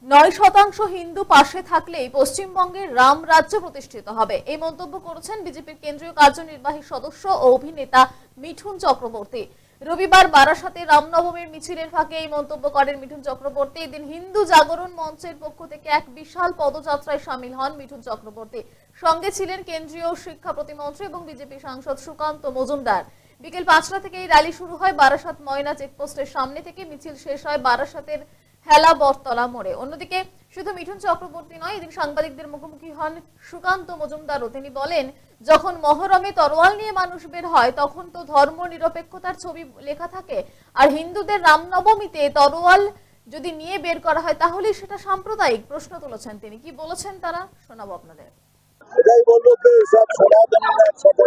৯% হিন্দু পাশে থাকলেই পশ্চিমবঙ্গে রাম রাজ্য প্রতিষ্ঠিত হবে, এই মন্তব্য করেছেন বিজেপির কেন্দ্রীয় কার্যনির্বাহী সদস্য ও অভিনেতা মিঠুন চক্রবর্তী। রবিবার বারাসাতে রামনবমীর মিছিলের ফাঁকে এই মন্তব্য করেন মিঠুন চক্রবর্তী। এদিন হিন্দু জাগরণ মঞ্চের পক্ষ থেকে এক বিশাল পদযাত্রায় সামিল হন মিঠুন চক্রবর্তী। সঙ্গে ছিলেন কেন্দ্রীয় শিক্ষা প্রতিমন্ত্রী এবং বিজেপি সাংসদ সুকান্ত মজুমদার। বিকেল ৫টা থেকে এই র্যালি শুরু হয় বারাসাত ময়না চেকপোস্টের সামনে থেকে। মিছিল শেষ হয় বারাসাতের হেলা বটতলা মোড়ে। অন্যদিকে শুধু মিঠুন চক্রবর্তী নয়, এদিন সাংবাদিকদের মুখোমুখি হন সুকান্ত মজুমদারও। তিনি বলেন, যখন মহরমে তরোয়াল নিয়ে মানুষ বের হয় তখন তো ধর্ম নিরপেক্ষতার ছবি লেখা থাকে, আর হিন্দুদের রামনবমীতে তরোয়াল যদি নিয়ে বের করা হয় তাহলে সেটা সাম্প্রদায়িক প্রশ্ন তুলেছেন তিনি। কি বলেছেন তারা শোনাবো আপনাদের। এটাই বলবো যে সব সনাতনীরা একসাথে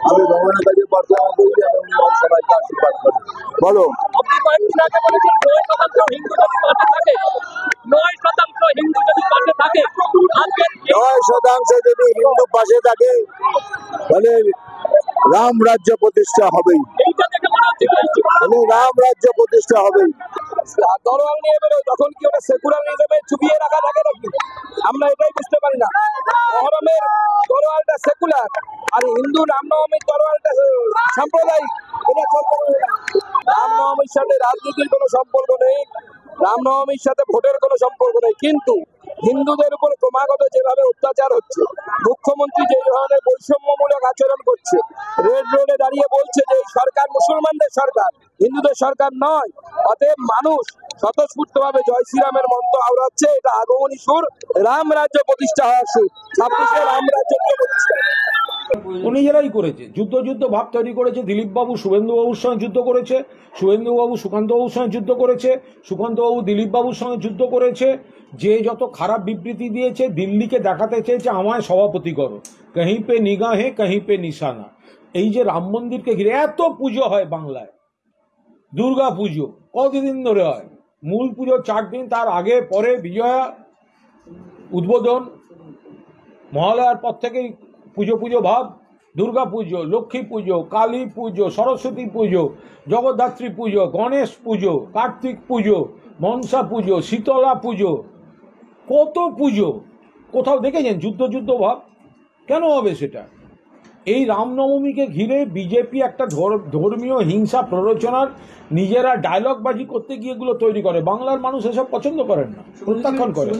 আমি ভগবানের কাছে প্রার্থনা করি যেন উনি সবাইকে আশীর্বাদ করেন। বলো, আপনি কয়েকদিন আগে বলেছেন 9% হিন্দু যদি পাশে থাকে, 9% হিন্দু যদি পাশে থাকে, 9% যদি হিন্দু পাশে থাকে তাহলে রাম রাজ্য প্রতিষ্ঠা হবেই। এইটা দেখে মনে হচ্ছে রাম রাজ্য প্রতিষ্ঠা হবেই। তরোয়াল নিয়ে বেরোয়, তখন কি ওটা সেকুলারিজমে চুপিয়ে রাখা থাকে নাকি? আমরা এটাই বুঝতে পারি না। মহরমের তরোয়ালটা সেকুলার আর হিন্দু রামনবমীর তরোয়ালটা সাম্প্রদায়িক, এটা চলতে পারে না। রামনবমীর সাথে রাজনীতির কোনো সম্পর্ক নেই, রামনবমীর সাথে ভোটের কোনো সম্পর্ক নেই, কিন্তু হিন্দুদের উপর ক্রমাগত যেভাবে অত্যাচার হচ্ছে, মুখ্যমন্ত্রী যে ধরনের বৈষম্যমূলক আচরণ করছে, রেড রোডে দাঁড়িয়ে বলছে যে এই সরকার মুসলমানদের সরকার, হিন্দুদের সরকার নয়, অতএব মানুষ স্বতঃস্ফূর্তভাবে জয় শ্রীরামের মন্ত্র আওড়াচ্ছে। এটা আগমনী সুর, রাম রাজ্য প্রতিষ্ঠা হওয়ার সুর। 26-এ রাম রাজ্য প্রতিষ্ঠা। উনি নিজেরাই করেছে, যুদ্ধ ভাব তৈরি করেছে। দিলীপবাবু শুভেন্দুবাবুর সঙ্গে যুদ্ধ করেছে, শুভেন্দুবাবু সুকান্তবাবুর সঙ্গে যুদ্ধ করেছে, সুকান্তবাবু দিলীপবাবুর সঙ্গে যুদ্ধ করেছে। যে যত খারাপ বিবৃতি দিয়েছে, দিল্লিকে দেখাতে চেয়েছে আমায় সভাপতি করো, কहीं पे নিগাহে कहीं पे নিশানা। এই যে রাম মন্দিরকে ঘিরে এত পুজো হয় বাংলায়, দুর্গা পুজো কতদিন ধরে হয়, মূল পুজো 4 দিন, তার আগে পরে বিজয়া, উদ্বোধন, মহালয়ার পর থেকেই পুজো ভাব। দুর্গা পুজো, লক্ষ্মী পুজো, কালী পুজো, সরস্বতী পুজো, জগদ্ধাত্রী পুজো, গণেশ পুজো, কার্তিক পুজো, মনসা পুজো, শীতলা পুজো, কত পুজো। কোথাও দেখেছেন যুদ্ধ ভাব? কেন হবে সেটা? এই রামনবমীকে ঘিরে বিজেপি একটা ধর্মীয় হিংসা প্ররোচনার নিজেরা ডায়লগবাজি করতে গিয়ে এগুলো তৈরি করে। বাংলার মানুষ এসব পছন্দ করেন না, প্রত্যাখ্যান করে।